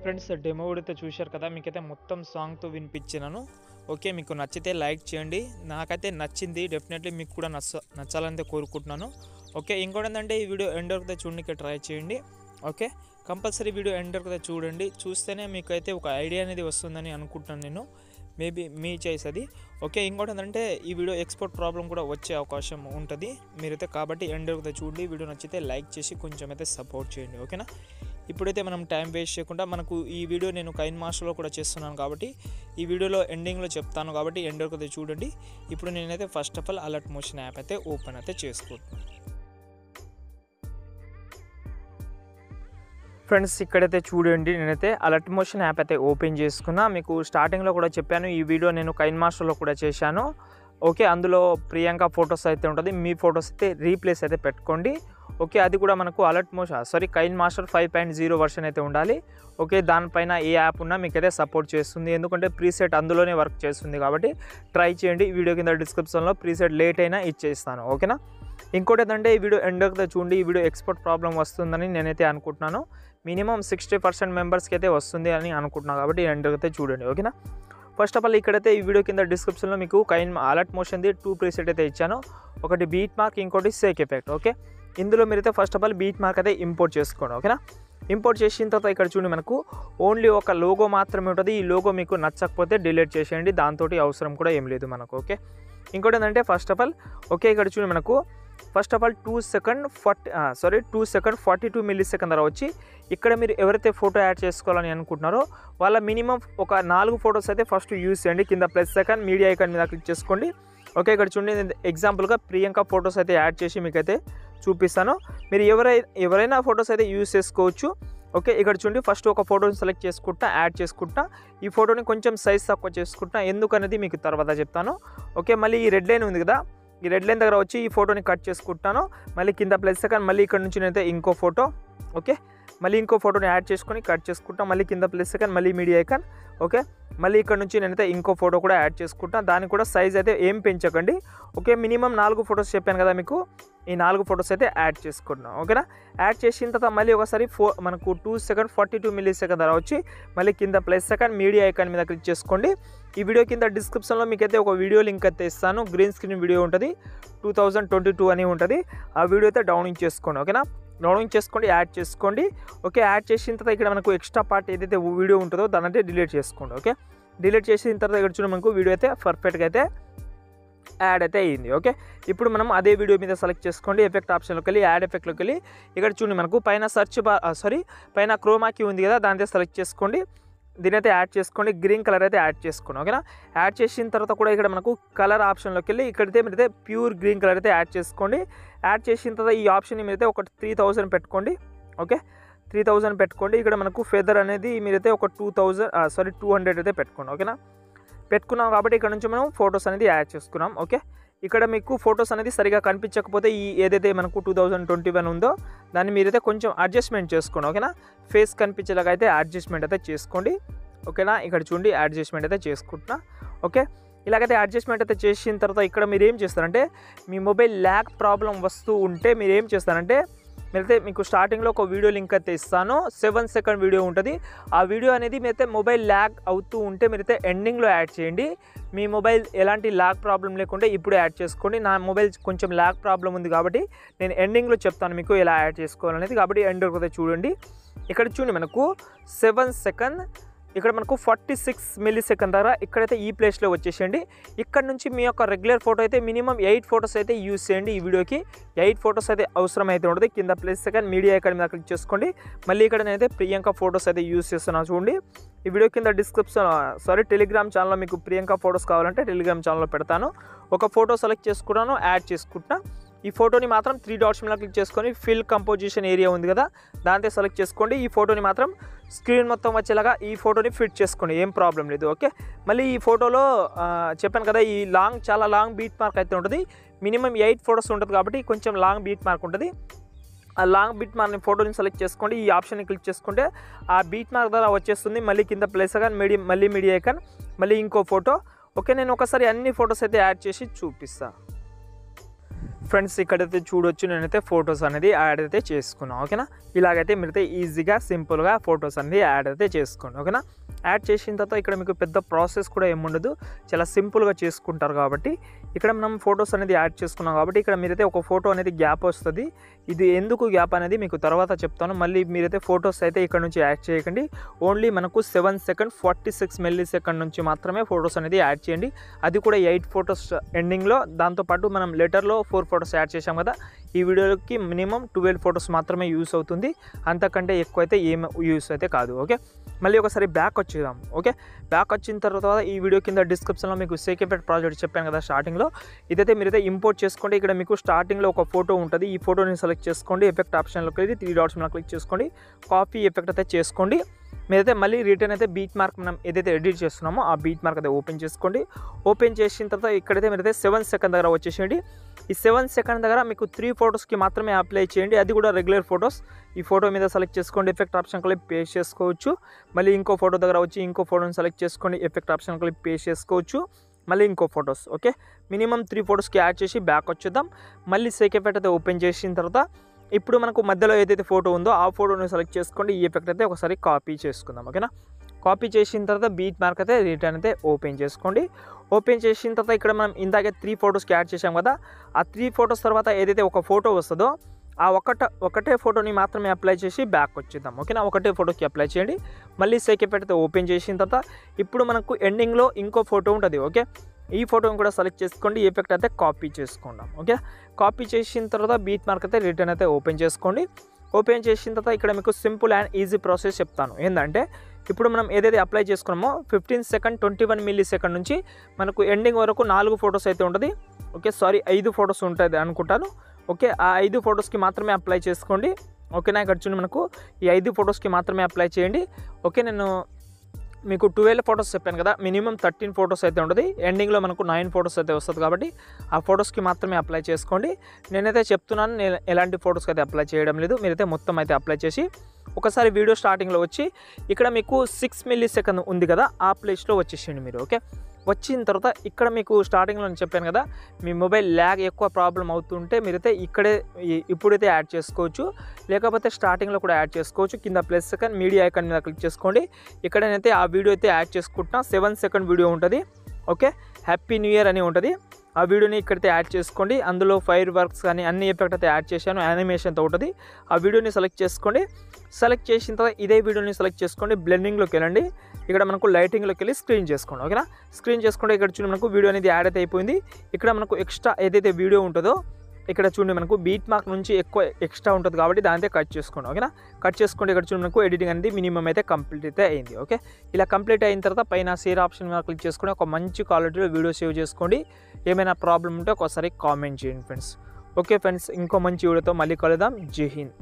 Friends demo అయితే చూశారు కదా, మీకైతే మొత్తం సాంగ్తో వినిపించినాను. ఓకే, మీకు నచ్చితే లైక్ చేయండి. నాకైతే నచ్చింది, డెఫినెట్లీ మీకు కూడా నచ్చాలని కోరుకుంటున్నాను. ఓకే, ఇంకోటి ఏంటంటే ఈ వీడియో ఎండ్ వరకు చూడడానికి ట్రై చేయండి. ఓకే, కంపల్సరీ వీడియో ఎండ్ వరకు చూడండి. చూస్తేనే మీకు అయితే ఒక ఐడియా అనేది వస్తుందని అనుకుంటున్నాను నేను. మేబీ మీ చాయిస్ అది. ఓకే, ఇంకోటి ఏంటంటే ఈ వీడియో ఎక్స్పోర్ట్ ప్రాబ్లం కూడా వచ్చే అవకాశం ఉంటుంది మీరైతే, కాబట్టి ఎండ్ వరకు చూడండి. వీడియో నచ్చితే లైక్ చేసి కొంచెం అయితే సపోర్ట్ చేయండి. ఓకేనా, ఇప్పుడైతే మనం టైం వేస్ట్ చేయకుండా మనకు ఈ వీడియో నేను కైన్ మాస్టర్లో కూడా చేస్తున్నాను కాబట్టి ఈ వీడియోలో ఎండింగ్లో చెప్తాను కాబట్టి ఎండ్ వరకు అయితే చూడండి. ఇప్పుడు నేనైతే first of all alert motion app అయితే ఓపెన్ అయితే చేసుకుంటున్నాను. ఫ్రెండ్స్ ఇక్కడైతే చూడండి, నేనైతే అలర్ట్ మోషన్ యాప్ అయితే ఓపెన్ చేసుకున్నా. మీకు స్టార్టింగ్లో కూడా చెప్పాను, ఈ వీడియో నేను కైన్ మాస్టర్లో కూడా చేశాను. ఓకే, అందులో ప్రియాంక ఫొటోస్ అయితే ఉంటుంది, మీ ఫొటోస్ అయితే రీప్లేస్ అయితే పెట్టుకోండి. ఓకే, అది కూడా మనకు కైన్ మాస్టర్ 5.0 వర్షన్ అయితే ఉండాలి. ఓకే, దానిపైన ఏ యాప్ ఉన్నా మీకైతే సపోర్ట్ చేస్తుంది, ఎందుకంటే ప్రీసెట్ అందులోనే వర్క్ చేస్తుంది కాబట్టి ట్రై చేయండి. వీడియో కింద డిస్క్రిప్షన్లో ప్రీసెట్ లేట్ అయినా ఇచ్చేస్తాను. ఓకేనా, ఇంకోటి ఏంటంటే ఈ వీడియో ఎండ్ వరకు చూడండి. ఈ వీడియో ఎక్స్పోర్ట్ ప్రాబ్లం వస్తుందని నేనైతే అనుకుంటున్నాను. మినిమం 60% మెంబర్స్కి అయితే వస్తుంది అని అనుకుంటున్నాను కాబట్టి ఎండ్ వరకు చూడండి. ఓకేనా, ఫస్ట్ ఆఫ్ ఆల్ ఇక్కడైతే ఈ వీడియో కింద డిస్క్రిప్షన్లో మీకు కైన్ అలర్ట్ మోషన్ది 2 ప్రీసెట్ అయితే ఇచ్చాను. ఒకటి బీట్ మార్క్, ఇంకోటి సేక్ ఎఫెక్ట్. ఓకే, ఇందులో మీరైతే first of all beat mark అయితే ఇంపోర్ట్ చేసుకోండి. ఓకేనా, ఇంపోర్ట్ చేసిన తర్వాత ఇక్కడ చూడండి, మనకు ఓన్లీ ఒక లోగో మాత్రమే ఉంటుంది. ఈ లోగో మీకు నచ్చకపోతే డిలీట్ చేసేయండి, దాంతో అవసరం కూడా ఏం లేదు మనకు. ఓకే, ఇంకోటి ఏంటంటే ఫస్ట్ ఆఫ్ ఆల్ ఓకే ఇక్కడ చూడండి, మనకు first of all 2 second 42 milli-second ధర వచ్చి ఇక్కడ మీరు ఎవరైతే ఫోటో యాడ్ చేసుకోవాలని అనుకుంటున్నారో వాళ్ళ మినిమం ఒక 4 ఫొటోస్ అయితే ఫస్ట్ యూజ్ చేయండి. కింద ప్లస్ సెకండ్ మీడియా ఐకాన్ మీద క్లిక్ చేసుకోండి. ఓకే, ఇక్కడ చూడండి, నేను ఎగ్జాంపుల్గా ప్రియాంక ఫొటోస్ అయితే యాడ్ చేసి మీకైతే చూపిస్తాను. మీరు ఎవరైనా ఫొటోస్ అయితే యూజ్ చేసుకోవచ్చు. ఓకే, ఇక్కడ చూడండి, ఫస్ట్ ఒక ఫోటోని సెలెక్ట్ చేసుకుంటా, యాడ్ చేసుకుంటా. ఈ ఫోటోని కొంచెం సైజ్ తక్కువ చేసుకుంటా, ఎందుకనేది మీకు తర్వాత చెప్తాను. ఓకే, మళ్ళీ ఈ రెడ్ లైన్ ఉంది కదా, ఈ రెడ్ లైన్ దగ్గర వచ్చి ఈ ఫోటోని కట్ చేసుకుంటాను. మళ్ళీ కింద ప్లస్ సెకండ్, మళ్ళీ ఇక్కడ నుంచి నేనైతే ఇంకో ఫోటో. ఓకే, మళ్ళీ ఇంకో ఫోటోని యాడ్ చేసుకొని కట్ చేసుకుంటాను. మళ్ళీ కింద ప్లస్ సెకండ్, మళ్ళీ మీడియా ఐకాన్. ఓకే, మళ్ళీ ఇక్కడ నుంచి నేనైతే ఇంకో ఫోటో కూడా యాడ్ చేసుకుంటాను. దానికి కూడా సైజ్ అయితే ఏం పెంచకండి. ఓకే, మినిమం 4 ఫొటోస్ చెప్పాను కదా మీకు, ఈ 4 ఫొటోస్ అయితే యాడ్ చేసుకుంటున్నాం. ఓకేనా, యాడ్ చేసిన తర్వాత మళ్ళీ ఒకసారి మనకు 2 సెకండ్ 42 మిల్లీ-సెకండ్ ధర వచ్చి మళ్ళీ కింద ప్లస్ సెకండ్ మీడియా ఐకాన్ మీద క్లిక్ చేసుకోండి. ఈ వీడియో కింద డిస్క్రిప్షన్లో మీకైతే ఒక వీడియో లింక్ అయితే ఇస్తాను. గ్రీన్ స్క్రీన్ వీడియో ఉంటుంది, 2022 అని ఉంటుంది. ఆ వీడియో అయితే డౌన్లోడ్ చేసుకోండి. ఓకేనా, డౌన్లోడ్ చేసుకోండి, యాడ్ చేసుకోండి. ఓకే, యాడ్ చేసిన తర్వాత ఇక్కడ మనకు ఎక్స్ట్రా పార్ట్ ఏదైతే వీడియో ఉంటుందో దాన్ని అయితే డిలీట్ చేసుకోండి. ఓకే, డిలీట్ చేసిన తర్వాత ఇక్కడ చూడండి, మనకు వీడియో అయితే పర్ఫెక్ట్గా అయితే యాడ్ అయితే అయ్యింది. ఓకే, ఇప్పుడు మనం అదే వీడియో మీద సెలెక్ట్ చేసుకోండి. ఎఫెక్ట్ ఆప్షన్లోకి వెళ్ళి యాడ్ ఎఫెక్ట్లోకి వెళ్ళి ఇక్కడ చూడండి, మనకు పైన పైన క్రోమాకి ఉంది కదా, దాని సెలెక్ట్ చేసుకోండి. దీని అయితే యాడ్ చేసుకోండి, గ్రీన్ కలర్ అయితే యాడ్ చేసుకోండి. ఓకేనా, యాడ్ చేసిన తర్వాత కూడా ఇక్కడ మనకు కలర్ ఆప్షన్లోకి వెళ్ళి ఇక్కడైతే మీరైతే ప్యూర్ గ్రీన్ కలర్ అయితే యాడ్ చేసుకోండి. యాడ్ చేసిన తర్వాత ఈ ఆప్షన్ మీరైతే ఒక 3000 పెట్టుకోండి. ఓకే, 3000 పెట్టుకోండి. ఇక్కడ మనకు ఫెదర్ అనేది మీరైతే ఒక 200 అయితే పెట్టుకోండి. ఓకేనా, పెట్టుకున్నాం కాబట్టి ఇక్కడ నుంచి మనం ఫొటోస్ అనేది యాడ్ చేసుకున్నాం. ఓకే, ఇక్కడ మీకు ఫొటోస్ అనేది సరిగా కనిపించకపోతే ఈ ఏదైతే మనకు 2021 ఉందో దాన్ని మీరైతే కొంచెం అడ్జస్ట్మెంట్ చేసుకోండి. ఓకేనా, ఫేస్ కనిపించేలాగా అయితే అడ్జస్ట్మెంట్ అయితే చేసుకోండి. ఓకేనా, ఇక్కడ చూడండి అడ్జస్ట్మెంట్ అయితే చేసుకుంటున్నా. ఓకే, ఇలాగైతే అడ్జస్ట్మెంట్ అయితే చేసిన తర్వాత ఇక్కడ మీరు ఏం చేస్తారంటే, మీ మొబైల్ ల్యాగ్ ప్రాబ్లం వస్తూ ఉంటే మీరు ఏం చేస్తారంటే, మీరైతే మీకు స్టార్టింగ్లో ఒక వీడియో లింక్ అయితే ఇస్తాను, 7 సెకండ్ వీడియో ఉంటుంది. ఆ వీడియో అనేది మీరైతే మొబైల్ ల్యాగ్ అవుతూ ఉంటే మీరైతే ఎండింగ్లో యాడ్ చేయండి. మీ మొబైల్ ఎలాంటి ల్యాగ్ ప్రాబ్లం లేకుంటే ఇప్పుడు యాడ్ చేసుకోండి. నా మొబైల్ కొంచెం ల్యాగ్ ప్రాబ్లం ఉంది కాబట్టి నేను ఎండింగ్లో చెప్తాను మీకు ఎలా యాడ్ చేసుకోవాలనేది, కాబట్టి ఎండ్ వరకు చూడండి. ఇక్కడ చూడండి, మనకు 7 సెకండ్, ఇక్కడ మనకు 46 మిల్లీ-సెకండ్ దగ్గర ఇక్కడైతే ఈ ప్లేస్లో వచ్చేసేయండి. ఇక్కడ నుంచి మీ యొక్క రెగ్యులర్ ఫోటో అయితే మినిమం 8 ఫొటోస్ అయితే యూజ్ చేయండి. ఈ వీడియోకి 8 ఫొటోస్ అయితే అవసరం అయితే ఉంటుంది. కింద ప్లస్ సెకండ్ మీడియా ఐకాన్ మీద క్లిక్ చేసుకోండి. మళ్ళీ ఇక్కడ నేనైతే ప్రియాంక ఫొటోస్ అయితే యూజ్ చేస్తున్నాను. చూడండి, ఈ వీడియో కింద టెలిగ్రామ్ ఛానల్లో మీకు ప్రియాంక ఫొటోస్ కావాలంటే టెలిగ్రామ్ ఛానల్లో పెడతాను. ఒక ఫోటో సెలెక్ట్ చేసుకున్నాను, యాడ్ చేసుకుంటున్నా. ఈ ఫోటోని మాత్రం 3 డాట్స్ మీద క్లిక్ చేసుకొని ఫిల్ కంపోజిషన్ ఏరియా ఉంది కదా, దాంతో సెలెక్ట్ చేసుకోండి. ఈ ఫోటోని మాత్రం స్క్రీన్ మొత్తం వచ్చేలాగా ఈ ఫోటోని ఫిట్ చేసుకోండి, ఏం ప్రాబ్లం లేదు. ఓకే, మళ్ళీ ఈ ఫోటోలో చెప్పాను కదా, ఈ చాలా లాంగ్ బీట్ మార్క్ అయితే ఉంటుంది. మినిమం 8 ఫొటోస్ ఉంటుంది కాబట్టి కొంచెం లాంగ్ బీట్ మార్క్ ఉంటుంది. ఆ లాంగ్ బీట్ మార్క్ ఫోటోని సెలెక్ట్ చేసుకోండి. ఈ ఆప్షన్ని క్లిక్ చేసుకుంటే ఆ బీట్ మార్క్ ద్వారా వచ్చేస్తుంది. మళ్ళీ కింద ప్లస్ ఐకాన్, మళ్ళీ మీడియా ఐకాన్, మళ్ళీ ఇంకో ఫోటో. ఓకే, నేను ఒకసారి అన్ని ఫొటోస్ అయితే యాడ్ చేసి చూపిస్తాను. ఫ్రెండ్స్ ఇక్కడైతే చూడొచ్చు నేనైతే ఫొటోస్ అనేది యాడ్ అయితే చేసుకున్నాను ఓకేనా. ఇలాగైతే మీరైతే ఈజీగా సింపుల్గా ఫొటోస్ అనేది యాడ్ అయితే చేసుకోండి ఓకేనా. యాడ్ చేసిన తర్వాత ఇక్కడ మీకు పెద్ద ప్రాసెస్ కూడా ఏముండదు, చాలా సింపుల్గా చేసుకుంటారు కాబట్టి ఇక్కడ మనం ఫొటోస్ అనేది యాడ్ చేసుకున్నాం కాబట్టి ఇక్కడ మీరైతే ఒక ఫోటో అనేది గ్యాప్ వస్తుంది. ఇది ఎందుకు గ్యాప్ అనేది మీకు తర్వాత చెప్తాను. మళ్ళీ మీరైతే ఫొటోస్ అయితే ఇక్కడ నుంచి యాడ్ చేయకండి. ఓన్లీ మనకు 7 సెకండ్ 46 మిల్లీ సెకండ్ నుంచి మాత్రమే ఫొటోస్ అనేది యాడ్ చేయండి. అది కూడా 8 ఫొటోస్ ఎండింగ్లో. దాంతోపాటు మనం లెటర్లో 4 ఫొటోస్ యాడ్ చేసాం కదా, ఈ వీడియోకి మినిమం 12 ఫొటోస్ మాత్రమే యూస్ అవుతుంది, అంతకంటే ఎక్కువ అయితే ఏం యూస్ అయితే కాదు ఓకే. మళ్ళీ ఒకసారి బ్యాక్ వచ్చేద్దాం ఓకే. బ్యాక్ వచ్చిన తర్వాత ఈ వీడియో కింద డిస్క్రిప్షన్లో మీకు సేక్ ఎఫెక్ట్ ప్రాజెక్ట్ చెప్పాను కదా స్టార్టింగ్లో, ఇదైతే మీరైతే ఇంపోర్ట్ చేసుకోండి. ఇక్కడ మీకు స్టార్టింగ్లో ఒక ఫోటో ఉంటుంది, ఈ ఫోటోని సెలెక్ట్ చేసుకోండి. ఎఫెక్ట్ ఆప్షన్లోకి వెళ్ళి 3 డాట్స్ మీద క్లిక్ చేసుకోండి, కాపీ ఎఫెక్ట్ అయితే చేసుకోండి. మీరైతే మళ్ళీ రిటర్న్ అయితే బీట్ మార్క్ మనం ఏదైతే ఎడిట్ చేస్తున్నామో ఆ బీట్ మార్క్ అయితే ఓపెన్ చేసుకోండి. ఓపెన్ చేసిన తర్వాత ఇక్కడైతే మీరైతే 7 సెకండ్ దగ్గర వచ్చేసేయండి. ఈ 7 సెకండ్ దగ్గర మీకు 3 ఫొటోస్కి మాత్రమే అప్లై చేయండి, అది కూడా రెగ్యులర్ ఫొటోస్. ఈ ఫోటో మీద సెలెక్ట్ చేసుకోండి, ఎఫెక్ట్ ఆప్షన్ కలిపి పేస్ట్ చేసుకోవచ్చు. మళ్ళీ ఇంకో ఫోటో దగ్గర వచ్చి ఇంకో ఫోటోని సెలెక్ట్ చేసుకోండి, ఎఫెక్ట్ ఆప్షన్ కలిపి పేస్ట్ చేసుకోవచ్చు. మళ్ళీ ఇంకో ఫొటోస్ ఓకే. మినిమం 3 ఫొటోస్కి యాడ్ చేసి బ్యాక్ వచ్చేద్దాం. మళ్ళీ సేక్ ఎఫెక్ట్ అయితే ఓపెన్ చేసిన తర్వాత ఇప్పుడు మనకు మధ్యలో ఏదైతే ఫోటో ఉందో ఆ ఫోటోని సెలెక్ట్ చేసుకోండి. ఈ ఎఫెక్ట్ అయితే ఒకసారి కాపీ చేసుకుందాం ఓకేనా. కాపీ చేసిన తర్వాత బీట్ మార్క్ అయితే రిటర్న్ అయితే ఓపెన్ చేసుకోండి. ఓపెన్ చేసిన తర్వాత ఇక్కడ మనం ఇందాకే 3 ఫొటోస్కి యాడ్ చేసాం కదా, ఆ 3 ఫొటోస్ తర్వాత ఏదైతే ఒక ఫోటో వస్తుందో ఆ ఒకటే ఫోటోని మాత్రమే అప్లై చేసి బ్యాక్ వచ్చేద్దాం ఓకేనా. ఒకటే ఫోటోకి అప్లై చేయండి. మళ్ళీ సేక్ ఎఫెక్ట్ అయితే ఓపెన్ చేసిన తర్వాత ఇప్పుడు మనకు ఎండింగ్లో ఇంకో ఫోటో ఉంటుంది ఓకే. ఈ ఫోటోని కూడా సెలెక్ట్ చేసుకోండి, ఎఫెక్ట్ అయితే కాపీ చేసుకుందాం ఓకే. కాపీ చేసిన తర్వాత బీట్ మార్క్ అయితే రిటర్న్ అయితే ఓపెన్ చేసుకోండి. ఓపెన్ చేసిన తర్వాత ఇక్కడ మీకు సింపుల్ అండ్ ఈజీ ప్రాసెస్ చెప్తాను. ఏంటంటే ఇప్పుడు మనం ఏదైతే అప్లై చేసుకున్నామో 15 సెకండ్ 21 మిల్లీ సెకండ్ నుంచి మనకు ఎండింగ్ వరకు 4 ఫొటోస్ అయితే ఉంటుంది ఓకే. సారీ 5 ఫొటోస్ ఉంటుంది అనుకుంటాను ఓకే. ఆ 5 ఫొటోస్కి మాత్రమే అప్లై చేసుకోండి ఓకేనా. ఇక్కడ చూడండి మనకు ఈ 5 ఫొటోస్కి మాత్రమే అప్లై చేయండి ఓకే. నేను మీకు 12 ఫొటోస్ చెప్పాను కదా, మినిమం 13 ఫొటోస్ అయితే ఉంటుంది. ఎండింగ్లో మనకు 9 ఫొటోస్ అయితే వస్తుంది కాబట్టి ఆ ఫొటోస్కి మాత్రమే అప్లై చేసుకోండి. నేనైతే చెప్తున్నాను, నేను ఎలాంటి ఫొటోస్కి అయితే అప్లై చేయడం లేదు. మీరైతే మొత్తం అయితే అప్లై చేసి ఒకసారి వీడియో స్టార్టింగ్లో వచ్చి ఇక్కడ మీకు 6 మిల్లీ సెకండ్ ఉంది కదా, ఆ ప్లేస్లో వచ్చేసేయండి మీరు ఓకే. వచ్చిన తర్వాత ఇక్కడ మీకు స్టార్టింగ్లో నేను చెప్పాను కదా, మీ మొబైల్ ల్యాగ్ ఎక్కువ ప్రాబ్లం అవుతుంటే మీరైతే ఇక్కడే ఇప్పుడైతే యాడ్ చేసుకోవచ్చు, లేకపోతే స్టార్టింగ్లో కూడా యాడ్ చేసుకోవచ్చు. కింద ప్లస్ సెకండ్ మీడియా ఐకాన్ మీద క్లిక్ చేసుకోండి. ఇక్కడనైతే ఆ వీడియో అయితే యాడ్ చేసుకుంటున్నా. 7 సెకండ్ వీడియో ఉంటుంది ఓకే. హ్యాపీ న్యూ ఇయర్ అని ఉంటుంది, ఆ వీడియోని ఇక్కడైతే యాడ్ చేసుకోండి. అందులో ఫైర్ వర్క్స్ కానీ అన్ని ఎఫెక్ట్ అయితే యాడ్ చేశాను, యానిమేషన్తో ఉంటుంది. ఆ వీడియోని సెలెక్ట్ చేసుకోండి. సెలెక్ట్ చేసిన తర్వాత ఇదే వీడియోని సెలెక్ట్ చేసుకోండి, బ్లెండింగ్లోకి వెళ్ళండి. ఇక్కడ మనకు లైటింగ్లోకి వెళ్ళి స్క్రీన్ చేసుకోండి ఓకేనా. స్క్రీన్ చేసుకుంటే ఇక్కడ చూడండి మనకు వీడియో అనేది యాడ్ అయితే అయిపోయింది. ఇక్కడ మనకు ఎక్స్ట్రా ఏదైతే వీడియో ఉంటుందో ఇక్కడ చూడండి మనకు బీట్ మార్క్ నుంచి ఎక్కువ ఎక్స్ట్రా ఉంటుంది కాబట్టి దాంతో కట్ చేసుకోండి ఓకేనా. కట్ చేసుకుంటే ఇక్కడ చూడండి మనకు ఎడిటింగ్ అనేది మినిమం అయితే కంప్లీట్ అయితే అయింది ఓకే. ఇలా కంప్లీట్ అయిన తర్వాత పైన షేర్ ఆప్షన్ మీద క్లిక్ చేసుకొని ఒక మంచి క్వాలిటీలో వీడియో సేవ్ చేసుకోండి. ఏమైనా ప్రాబ్లం ఉంటే ఒకసారి కామెంట్ చేయండి ఫ్రెండ్స్ ఓకే. ఫ్రెండ్స్ ఇంకో మంచి వీడియోతో మళ్ళీ కలుద్దాం. జై హింద్.